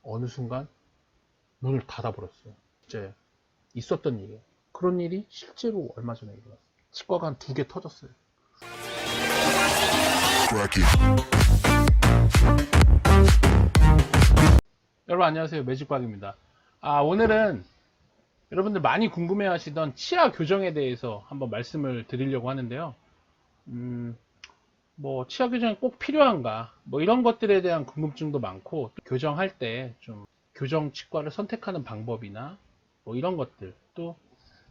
어느 순간 문을 닫아버렸어요. 이제 있었던 일이에요. 그런 일이 실제로 얼마 전에 일어났어요. 치과가 한 2개 터졌어요. 여러분 안녕하세요, 매직박입니다. 오늘은 여러분들 많이 궁금해 하시던 치아 교정에 대해서 한번 말씀을 드리려고 하는데요. 뭐 치아 교정이 꼭 필요한가, 뭐 이런 것들에 대한 궁금증도 많고, 또 교정할 때 좀 교정 치과를 선택하는 방법이나 뭐 이런 것들, 또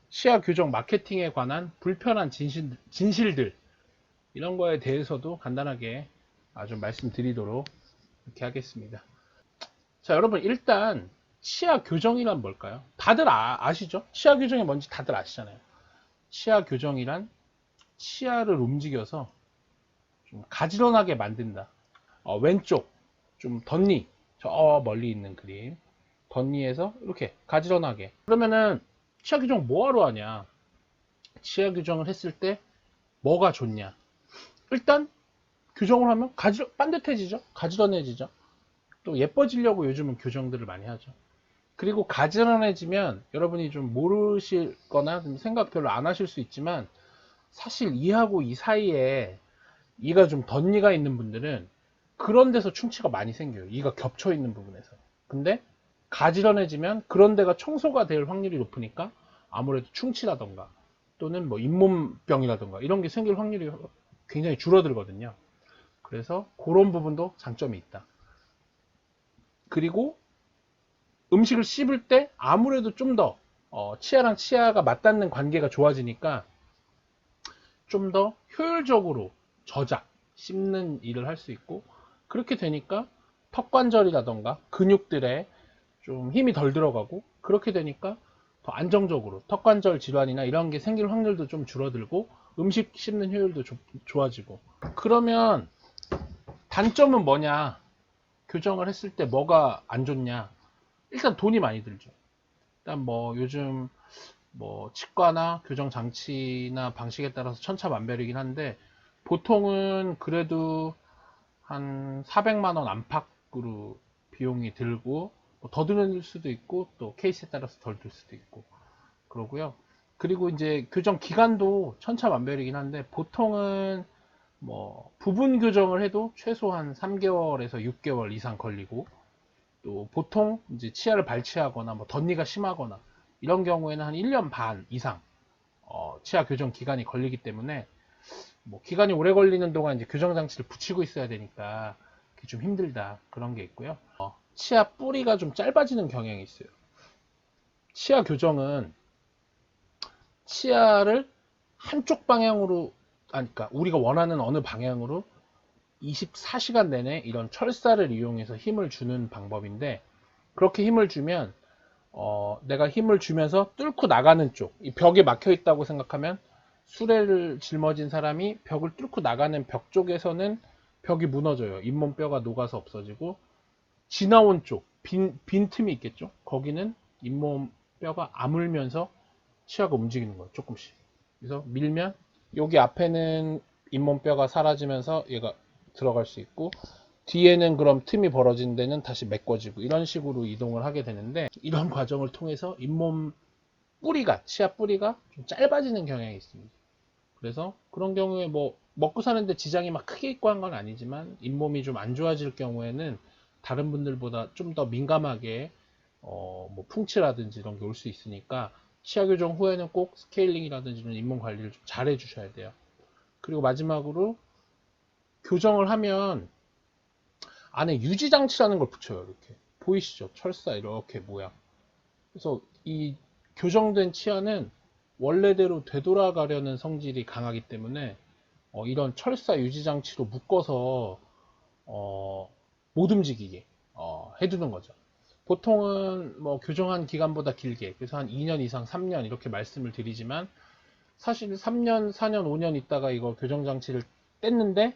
치아 교정 마케팅에 관한 불편한 진실들, 이런 거에 대해서도 간단하게 좀 말씀드리도록 이렇게 하겠습니다. 자, 여러분 일단 치아 교정이란 뭘까요? 다들 아시죠? 치아 교정이 뭔지 다들 아시잖아요. 치아 교정이란 치아를 움직여서 좀 가지런하게 만든다. 왼쪽 좀 덧니, 저 멀리 있는 그림, 덧니에서 이렇게 가지런하게. 그러면은 치아 교정 뭐하러 하냐? 치아 교정을 했을 때 뭐가 좋냐? 일단 교정을 하면 반듯해지죠? 가지런해지죠? 또 예뻐지려고 요즘은 교정들을 많이 하죠. 그리고 가지런해지면 여러분이 좀 모르실 거나 생각 별로 안 하실 수 있지만, 사실 이하고 이 사이에 이가 좀 덧니가 있는 분들은 그런 데서 충치가 많이 생겨요. 이가 겹쳐 있는 부분에서. 근데 가지런해지면 그런 데가 청소가 될 확률이 높으니까 아무래도 충치라던가 또는 뭐 잇몸병이라던가 이런 게 생길 확률이 굉장히 줄어들거든요. 그래서 그런 부분도 장점이 있다. 그리고 음식을 씹을 때 아무래도 좀 더 치아랑 치아가 맞닿는 관계가 좋아지니까 좀 더 효율적으로 저작, 씹는 일을 할 수 있고, 그렇게 되니까 턱관절이라던가 근육들에 좀 힘이 덜 들어가고, 그렇게 되니까 더 안정적으로 턱관절 질환이나 이런 게 생길 확률도 좀 줄어들고, 음식 씹는 효율도 좋아지고. 그러면 단점은 뭐냐? 교정을 했을 때 뭐가 안 좋냐? 일단 돈이 많이 들죠. 일단 뭐 요즘 뭐 치과나 교정 장치나 방식에 따라서 천차만별이긴 한데, 보통은 그래도 한 400만 원 안팎으로 비용이 들고, 뭐더 들 수도 있고 또 케이스에 따라서 덜 들 수도 있고 그러고요. 그리고 이제 교정 기간도 천차만별이긴 한데, 보통은 뭐 부분 교정을 해도 최소한 3개월에서 6개월 이상 걸리고, 또 보통 이제 치아를 발치하거나 뭐 덧니가 심하거나 이런 경우에는 한 1년 반 이상 치아 교정 기간이 걸리기 때문에, 뭐 기간이 오래 걸리는 동안 이제 교정 장치를 붙이고 있어야 되니까 그게 좀 힘들다, 그런 게 있고요. 치아 뿌리가 좀 짧아지는 경향이 있어요. 치아 교정은 치아를 한쪽 방향으로, 그러니까 우리가 원하는 어느 방향으로 24시간 내내 이런 철사를 이용해서 힘을 주는 방법인데, 그렇게 힘을 주면 내가 힘을 주면서 뚫고 나가는 쪽, 이 벽에 막혀 있다고 생각하면, 수레를 짊어진 사람이 벽을 뚫고 나가는 벽 쪽에서는 벽이 무너져요. 잇몸뼈가 녹아서 없어지고, 지나온 쪽, 빈 틈이 있겠죠? 거기는 잇몸뼈가 아물면서 치아가 움직이는 거예요. 조금씩. 그래서 밀면 여기 앞에는 잇몸뼈가 사라지면서 얘가 들어갈 수 있고, 뒤에는 그럼 틈이 벌어진 데는 다시 메꿔지고, 이런 식으로 이동을 하게 되는데, 이런 과정을 통해서 잇몸 뿌리가, 치아 뿌리가 좀 짧아지는 경향이 있습니다. 그래서 그런 경우에 뭐 먹고 사는데 지장이 막 크게 있고 한 건 아니지만, 잇몸이 좀 안 좋아질 경우에는 다른 분들보다 좀 더 민감하게 뭐 풍치라든지 이런 게 올 수 있으니까, 치아 교정 후에는 꼭 스케일링이라든지 이런 잇몸 관리를 좀 잘 해주셔야 돼요. 그리고 마지막으로 교정을 하면 안에 유지장치라는 걸 붙여요. 이렇게 보이시죠? 철사 이렇게 모양. 그래서 이 교정된 치아는 원래대로 되돌아가려는 성질이 강하기 때문에 이런 철사 유지장치로 묶어서 못 움직이게 해두는 거죠. 보통은 뭐 교정한 기간보다 길게, 그래서 한 2년 이상 3년 이렇게 말씀을 드리지만, 사실 3년 4년 5년 있다가 이거 교정장치를 뗐는데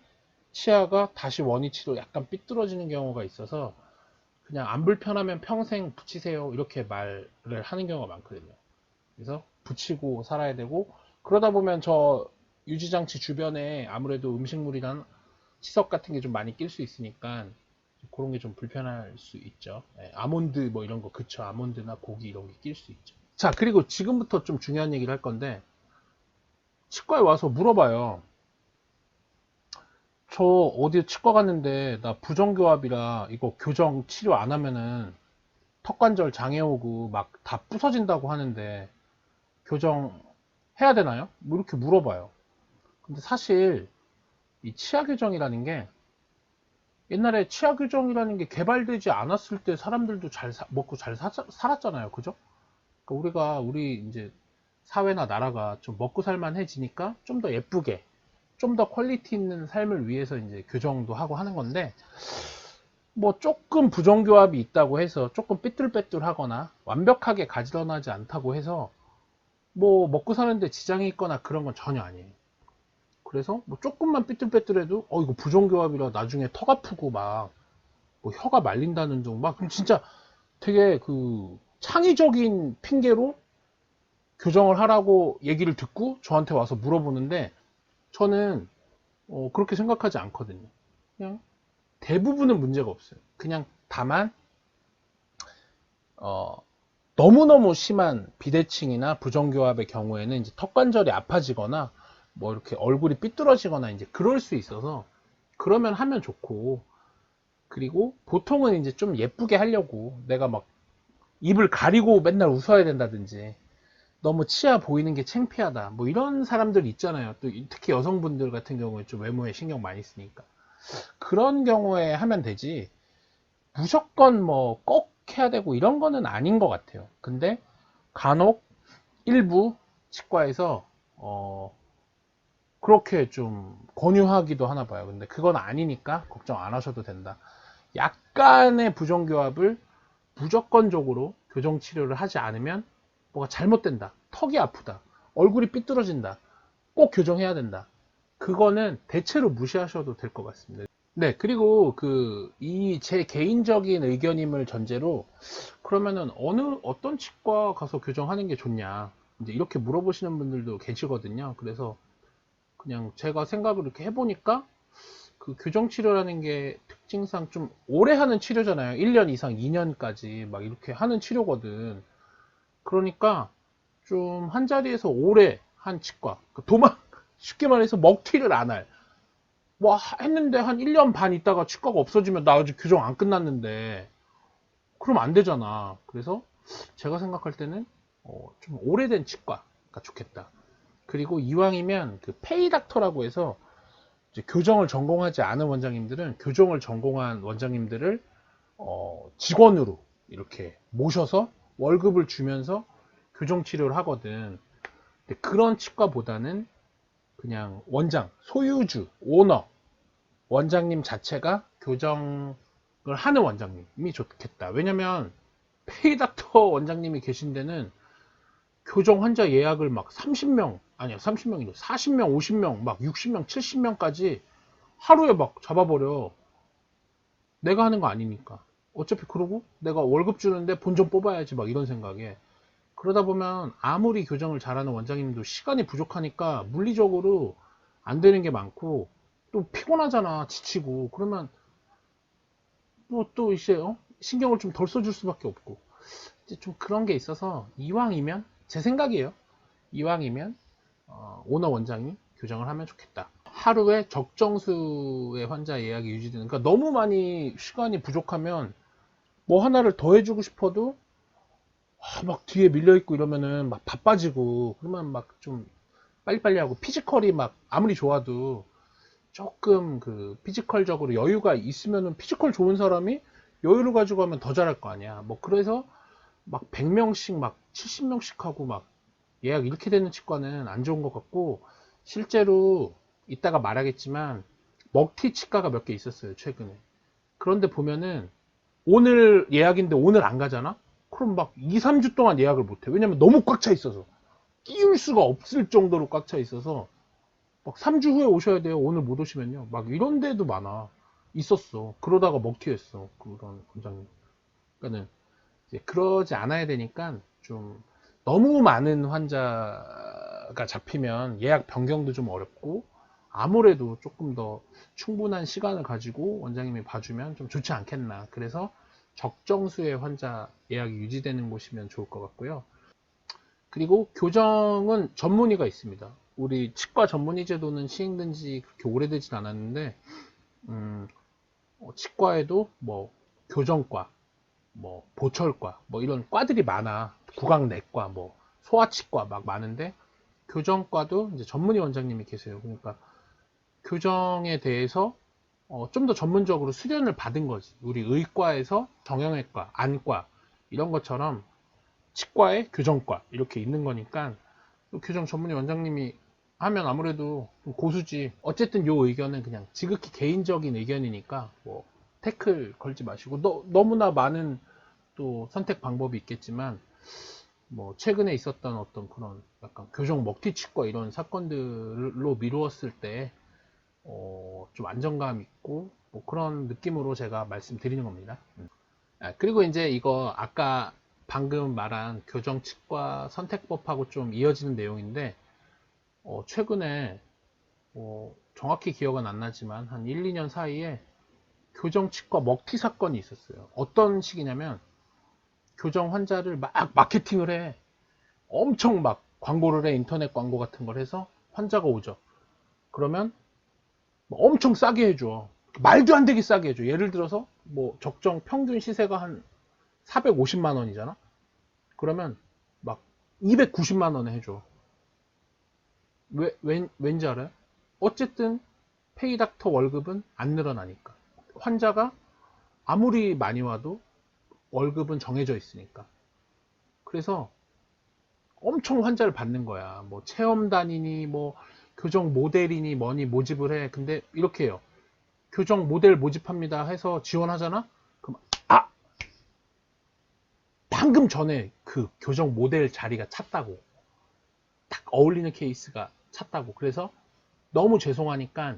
치아가 다시 원위치로 약간 삐뚤어지는 경우가 있어서, 그냥 안 불편하면 평생 붙이세요 이렇게 말을 하는 경우가 많거든요. 그래서 붙이고 살아야 되고, 그러다 보면 저 유지장치 주변에 아무래도 음식물이나 치석 같은 게 좀 많이 낄 수 있으니까 그런 게 좀 불편할 수 있죠. 예, 아몬드 뭐 이런 거, 그쵸. 아몬드나 고기 이런 게 낄 수 있죠. 자, 그리고 지금부터 좀 중요한 얘기를 할 건데, 치과에 와서 물어봐요. 저 어디 치과 갔는데 나 부정교합이라 이거 교정 치료 안 하면은 턱관절 장애 오고 막 다 부서진다고 하는데 교정 해야 되나요? 뭐 이렇게 물어봐요. 근데 사실 이 치아 교정이라는 게 옛날에 치아 교정이라는 게 개발되지 않았을 때 사람들도 잘 먹고 잘 살았잖아요. 그죠? 그러니까 우리 이제 사회나 나라가 좀 먹고 살만해지니까 좀 더 예쁘게, 좀 더 퀄리티 있는 삶을 위해서 이제 교정도 하고 하는 건데, 뭐 조금 부정교합이 있다고 해서 조금 삐뚤빼뚤하거나 완벽하게 가지런하지 않다고 해서 뭐 먹고 사는데 지장이 있거나 그런 건 전혀 아니에요. 그래서 뭐 조금만 삐뚤빼뚤해도 이거 부정교합이라 나중에 턱 아프고 막 뭐 혀가 말린다는 둥 막 그럼 진짜 되게 그 창의적인 핑계로 교정을 하라고 얘기를 듣고 저한테 와서 물어보는데 저는 그렇게 생각하지 않거든요. 그냥 대부분은 문제가 없어요. 그냥 다만 어, 너무너무 심한 비대칭이나 부정교합의 경우에는 이제 턱관절이 아파지거나 뭐 이렇게 얼굴이 삐뚤어지거나 이제 그럴 수 있어서 그러면 하면 좋고, 그리고 보통은 이제 좀 예쁘게 하려고 내가 막 입을 가리고 맨날 웃어야 된다든지 너무 치아 보이는 게 창피하다 뭐 이런 사람들 있잖아요. 또 특히 여성분들 같은 경우에 좀 외모에 신경 많이 쓰니까 그런 경우에 하면 되지, 무조건 뭐 꼭 해야 되고 이런 거는 아닌 것 같아요. 근데 간혹 일부 치과에서 그렇게 좀 권유하기도 하나 봐요. 근데 그건 아니니까 걱정 안 하셔도 된다. 약간의 부정교합을 무조건적으로 교정 치료를 하지 않으면 뭐가 잘못된다, 턱이 아프다, 얼굴이 삐뚤어진다, 꼭 교정해야 된다, 그거는 대체로 무시하셔도 될 것 같습니다. 네, 그리고 이 제 개인적인 의견임을 전제로 그러면은 어떤 치과 가서 교정하는 게 좋냐 이제 이렇게 물어보시는 분들도 계시거든요. 그래서 그냥 제가 생각을 이렇게 해보니까 그 교정 치료라는 게 특징상 좀 오래 하는 치료잖아요. 1년 이상 2년까지 막 이렇게 하는 치료거든. 그러니까 좀 한 자리에서 오래 한 치과, 쉽게 말해서 먹튀를 안 할. 뭐 했는데 한 1년 반 있다가 치과가 없어지면 나 아직 교정 안 끝났는데 그럼 안 되잖아. 그래서 제가 생각할 때는 좀 오래된 치과가 좋겠다. 그리고 이왕이면 그 페이닥터라고 해서 이제 교정을 전공하지 않은 원장님들은 교정을 전공한 원장님들을 직원으로 이렇게 모셔서 월급을 주면서 교정 치료를 하거든. 근데 그런 치과보다는 그냥 원장, 소유주, 오너, 원장님 자체가 교정을 하는 원장님이 좋겠다. 왜냐면 페이닥터 원장님이 계신 데는 교정 환자 예약을 막 30명, 아니야 30명이죠. 40명, 50명, 막 60명, 70명까지 하루에 막 잡아버려. 내가 하는 거 아니니까. 어차피 그러고 내가 월급 주는데 본 좀 뽑아야지 막 이런 생각에. 그러다 보면 아무리 교정을 잘하는 원장님도 시간이 부족하니까 물리적으로 안 되는 게 많고 또 피곤하잖아, 지치고. 그러면 또 이제 신경을 좀 덜 써줄 수밖에 없고. 이제 좀 그런 게 있어서 이왕이면 제 생각이에요. 이왕이면 오너 원장이 교정을 하면 좋겠다. 하루에 적정수의 환자 예약이 유지되는, 그러니까 너무 많이 시간이 부족하면 뭐 하나를 더 해주고 싶어도 막 뒤에 밀려있고 이러면은 막 바빠지고 그러면 막 좀 빨리빨리 하고, 피지컬이 막 아무리 좋아도 조금 그 피지컬적으로 여유가 있으면은 피지컬 좋은 사람이 여유를 가지고 하면 더 잘할 거 아니야. 뭐 그래서 막 100명씩 막 70명씩 하고 막 예약 이렇게 되는 치과는 안 좋은 것 같고, 실제로 이따가 말하겠지만 먹튀 치과가 몇 개 있었어요 최근에. 그런데 보면은 오늘 예약인데 오늘 안 가잖아? 그럼 막 2, 3주 동안 예약을 못해. 왜냐면 너무 꽉 차 있어서. 끼울 수가 없을 정도로 꽉 차 있어서 막 3주 후에 오셔야 돼요. 오늘 못 오시면요. 막 이런 데도 많아. 있었어. 그러다가 먹튀했어. 그런 원장님. 그러니까는 이제 그러지 않아야 되니까 좀 너무 많은 환자가 잡히면 예약 변경도 좀 어렵고, 아무래도 조금 더 충분한 시간을 가지고 원장님이 봐주면 좀 좋지 않겠나. 그래서 적정수의 환자 예약이 유지되는 곳이면 좋을 것 같고요. 그리고 교정은 전문의가 있습니다. 우리 치과 전문의 제도는 시행된 지 그렇게 오래되진 않았는데, 치과에도 뭐 교정과, 뭐 보철과, 뭐 이런 과들이 많아. 구강내과, 뭐 소아치과 막 많은데, 교정과도 이제 전문의 원장님이 계세요. 그러니까 교정에 대해서 좀 더 전문적으로 수련을 받은 거지. 우리 의과에서 정형외과, 안과 이런 것처럼 치과에 교정과 이렇게 있는 거니까 교정 전문의 원장님이 하면 아무래도 좀 고수지. 어쨌든 요 의견은 그냥 지극히 개인적인 의견이니까 뭐 태클 걸지 마시고, 너무나 많은 또 선택 방법이 있겠지만 뭐 최근에 있었던 어떤 그런 약간 교정 먹튀 치과 이런 사건들로 미루었을 때 좀 안정감 있고 뭐 그런 느낌으로 제가 말씀드리는 겁니다. 그리고 이제 이거 아까 방금 말한 교정치과 선택법하고 좀 이어지는 내용인데, 최근에 정확히 기억은 안 나지만 한 1, 2년 사이에 교정치과 먹튀 사건이 있었어요. 어떤 식이냐면 교정 환자를 막 마케팅을 해. 엄청 막 광고를 해. 인터넷 광고 같은 걸 해서 환자가 오죠. 그러면 뭐 엄청 싸게 해줘. 말도 안 되게 싸게 해줘. 예를 들어서 뭐 적정 평균 시세가 한 450만 원이잖아. 그러면 막 290만 원에 해줘. 왠지 알아요? 어쨌든 페이닥터 월급은 안 늘어나니까. 환자가 아무리 많이 와도 월급은 정해져 있으니까. 그래서 엄청 환자를 받는 거야. 뭐 체험단이니 뭐 교정 모델이니 뭐니 모집을 해. 근데 이렇게 해요. 교정 모델 모집합니다 해서 지원하잖아? 그럼 방금 전에 그 교정 모델 자리가 찼다고. 딱 어울리는 케이스가 찼다고. 그래서 너무 죄송하니까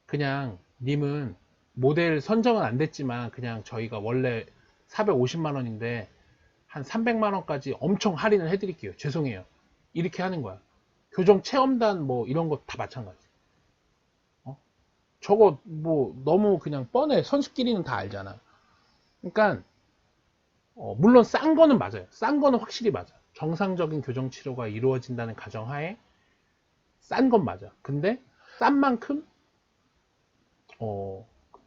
그냥 님은 모델 선정은 안 됐지만 그냥 저희가 원래 450만 원인데 한 300만 원까지 엄청 할인을 해드릴게요. 죄송해요. 이렇게 하는 거야. 교정 체험단 뭐 이런 거 다 마찬가지. 어? 저거 뭐 너무 그냥 뻔해. 선수끼리는 다 알잖아. 그러니까 물론 싼 거는 맞아요. 싼 거는 확실히 맞아. 정상적인 교정 치료가 이루어진다는 가정하에 싼 건 맞아. 근데 싼 만큼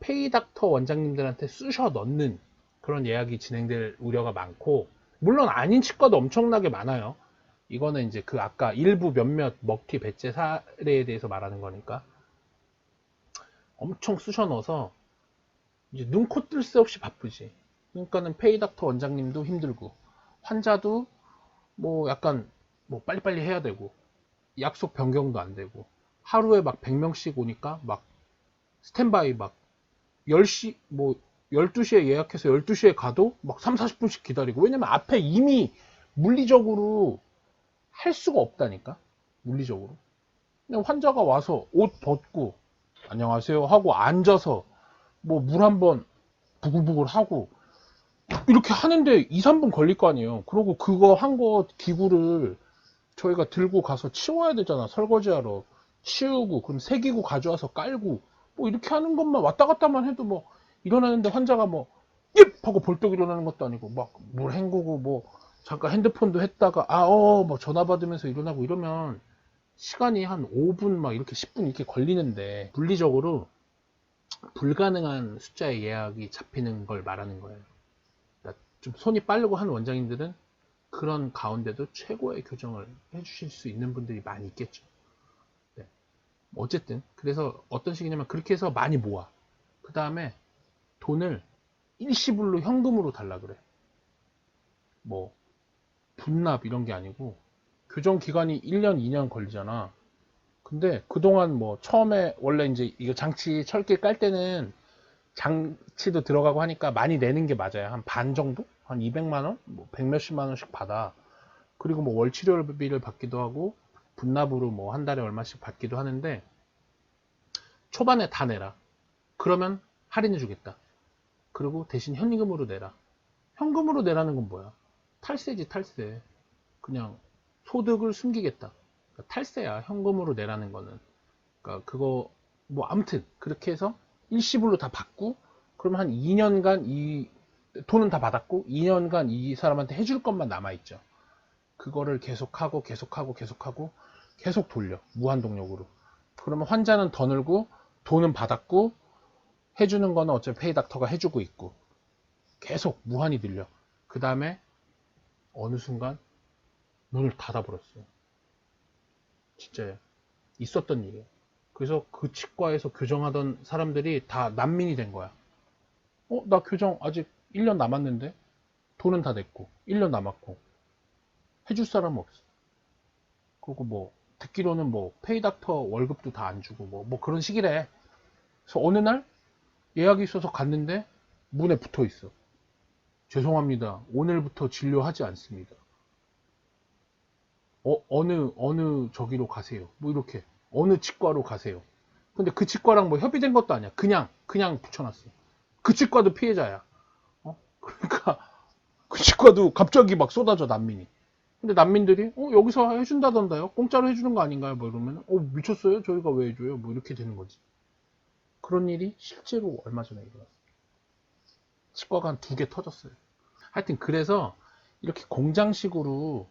페이닥터 원장님들한테 쑤셔 넣는 그런 예약이 진행될 우려가 많고, 물론 아닌 치과도 엄청나게 많아요. 이거는 이제 그 아까 일부 몇몇 먹튀 배제 사례에 대해서 말하는 거니까 엄청 쑤셔 넣어서 이제 눈코 뜰 새 없이 바쁘지. 그러니까는 페이닥터 원장님도 힘들고 환자도 뭐 약간 뭐 빨리빨리 해야 되고 약속 변경도 안 되고 하루에 막 100명씩 오니까 막 스탠바이 막 10시 뭐 12시에 예약해서 12시에 가도 막 3, 40분씩 기다리고. 왜냐면 앞에 이미 물리적으로 할 수가 없다니까. 물리적으로. 그냥 환자가 와서 옷 벗고 안녕하세요 하고 앉아서 뭐 물 한번 부글부글 하고 이렇게 하는데 2, 3분 걸릴 거 아니에요. 그리고 그거 한 거 기구를 저희가 들고 가서 치워야 되잖아. 설거지하러. 치우고 그럼 새기고 가져와서 깔고 뭐 이렇게 하는 것만 왔다 갔다만 해도 뭐 일어나는데 환자가 뭐 입! 하고 벌떡 일어나는 것도 아니고 막 물 헹구고 뭐 잠깐 핸드폰도 했다가 뭐 전화 받으면서 일어나고 이러면 시간이 한 5분 막 이렇게 10분 이렇게 걸리는데 물리적으로 불가능한 숫자의 예약이 잡히는 걸 말하는 거예요. 그러니까 좀 손이 빠르고 하는 원장님들은 그런 가운데도 최고의 교정을 해주실 수 있는 분들이 많이 있겠죠. 네. 어쨌든 그래서 어떤 식이냐면 그렇게 해서 많이 모아. 그 다음에 돈을 일시불로 현금으로 달라 그래. 뭐 분납 이런 게 아니고 교정 기간이 1년, 2년 걸리잖아. 근데 그동안 뭐 처음에 원래 이제 이거 장치 철길 깔 때는 장치도 들어가고 하니까 많이 내는 게 맞아요. 한 반 정도? 한 200만 원? 뭐 100 몇십만 원씩 받아. 그리고 뭐 월 치료비를 받기도 하고 분납으로 뭐 한 달에 얼마씩 받기도 하는데 초반에 다 내라. 그러면 할인해 주겠다. 그리고 대신 현금으로 내라. 현금으로 내라는 건 뭐야? 탈세지, 탈세. 그냥 소득을 숨기겠다. 그러니까 탈세야. 현금으로 내라는 거는. 그러니까 그거 뭐 아무튼 그렇게 해서 일시불로 다 받고, 그러면 한 2년간 이 돈은 다 받았고 2년간 이 사람한테 해줄 것만 남아있죠. 그거를 계속하고 계속하고 계속하고 계속 돌려, 무한동력으로. 그러면 환자는 더 늘고 돈은 받았고 해주는 거는 어차피 페이닥터가 해주고 있고 계속 무한히 늘려. 그 다음에 어느 순간 문을 닫아버렸어요. 진짜 있었던 일이에요. 그래서 그 치과에서 교정하던 사람들이 다 난민이 된 거야. 나 교정 아직 1년 남았는데 돈은 다 냈고 1년 남았고 해줄 사람 없어. 그리고 뭐 듣기로는 뭐 페이닥터 월급도 다 안 주고 뭐 그런 식이래. 그래서 어느 날 예약이 있어서 갔는데 문에 붙어 있어. 죄송합니다. 오늘부터 진료하지 않습니다. 어느 저기로 가세요. 뭐 이렇게. 어느 치과로 가세요. 근데 그 치과랑 뭐 협의된 것도 아니야. 그냥 붙여놨어. 그 치과도 피해자야. 그러니까 그 치과도 갑자기 막 쏟아져, 난민이. 근데 난민들이 여기서 해준다던가요? 공짜로 해주는 거 아닌가요? 뭐 이러면 미쳤어요? 저희가 왜 해줘요? 뭐 이렇게 되는 거지. 그런 일이 실제로 얼마 전에 일어났어요. 치과가 한 2개 터졌어요. 하여튼 그래서 이렇게 공장식으로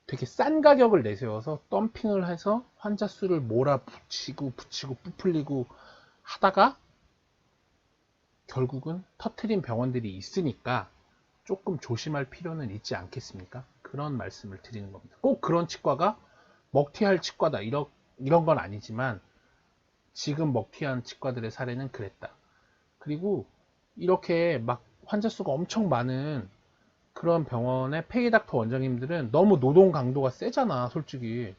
되게 싼 가격을 내세워서 덤핑을 해서 환자 수를 몰아붙이고 붙이고 부풀리고 하다가 결국은 터트린 병원들이 있으니까 조금 조심할 필요는 있지 않겠습니까? 그런 말씀을 드리는 겁니다. 꼭 그런 치과가 먹튀할 치과다 이런 건 아니지만 지금 먹튀한 치과들의 사례는 그랬다. 그리고 이렇게 막 환자 수가 엄청 많은 그런 병원의 페이닥터 원장님들은 너무 노동 강도가 세잖아, 솔직히.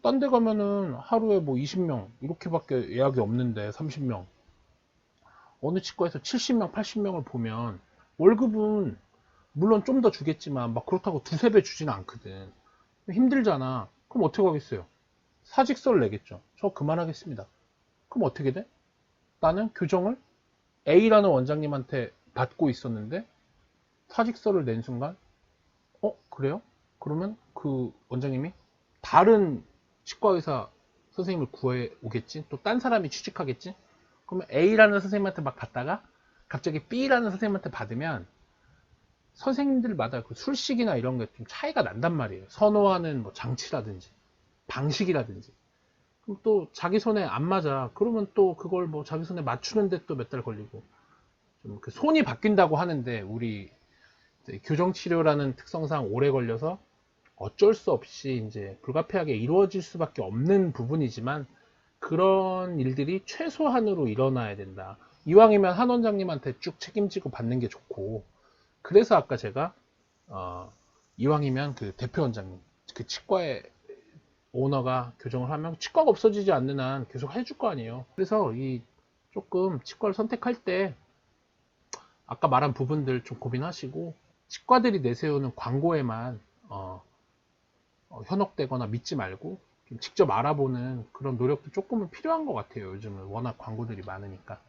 딴 데 가면은 하루에 뭐 20명 이렇게밖에 예약이 없는데 30명. 어느 치과에서 70명, 80명을 보면 월급은 물론 좀 더 주겠지만 막 그렇다고 두세 배 주지는 않거든. 힘들잖아. 그럼 어떻게 하겠어요? 사직서를 내겠죠. 저 그만하겠습니다. 그럼 어떻게 돼? 나는 교정을 A라는 원장님한테 받고 있었는데 사직서를 낸 순간 그래요? 그러면 그 원장님이 다른 치과의사 선생님을 구해 오겠지? 또 딴 사람이 취직하겠지? 그러면 A라는 선생님한테 막 받다가 갑자기 B라는 선생님한테 받으면 선생님들마다 그 술식이나 이런 게 좀 차이가 난단 말이에요. 선호하는 뭐 장치라든지 방식이라든지. 그럼 또 자기 손에 안 맞아. 그러면 또 그걸 뭐 자기 손에 맞추는데 또 몇 달 걸리고. 좀 그 손이 바뀐다고 하는데 우리 교정치료라는 특성상 오래 걸려서 어쩔 수 없이 이제 불가피하게 이루어질 수밖에 없는 부분이지만 그런 일들이 최소한으로 일어나야 된다. 이왕이면 한 원장님한테 쭉 책임지고 받는 게 좋고, 그래서 아까 제가 이왕이면 그 대표 원장님, 그 치과의 오너가 교정을 하면 치과가 없어지지 않는 한 계속 해줄 거 아니에요. 그래서 이 조금 치과를 선택할 때 아까 말한 부분들 좀 고민하시고 치과들이 내세우는 광고에만 현혹되거나 믿지 말고 좀 직접 알아보는 그런 노력도 조금은 필요한 것 같아요. 요즘은 워낙 광고들이 많으니까.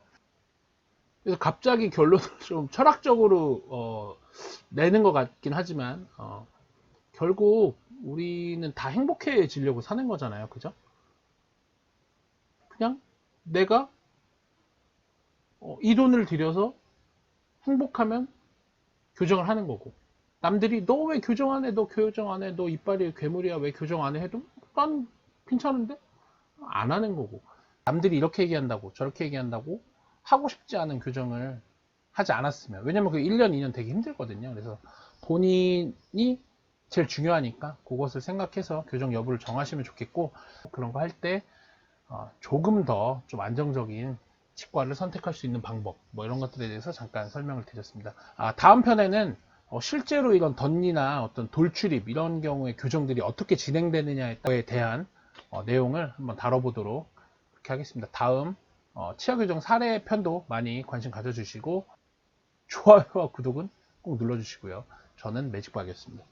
그래서 갑자기 결론을 좀 철학적으로 내는 것 같긴 하지만 결국 우리는 다 행복해지려고 사는 거잖아요. 그죠? 그냥 내가 이 돈을 들여서 행복하면 교정을 하는 거고, 남들이 너 왜 교정 안 해? 너 교정 안 해? 너 이빨이 괴물이야. 왜 교정 안 해? 해도 난 괜찮은데? 안 하는 거고, 남들이 이렇게 얘기한다고 저렇게 얘기한다고 하고 싶지 않은 교정을 하지 않았으면, 왜냐면 그 1년 2년 되게 힘들거든요. 그래서 본인이 제일 중요하니까 그것을 생각해서 교정 여부를 정하시면 좋겠고, 그런 거 할 때 조금 더 좀 안정적인 치과를 선택할 수 있는 방법, 뭐 이런 것들에 대해서 잠깐 설명을 드렸습니다. 다음 편에는 실제로 이런 덧니나 어떤 돌출입 이런 경우에 교정들이 어떻게 진행되느냐에 대한 내용을 한번 다뤄보도록 그렇게 하겠습니다. 다음 치아교정 사례 편도 많이 관심 가져주시고 좋아요와 구독은 꼭 눌러주시고요. 저는 매직박이었습니다.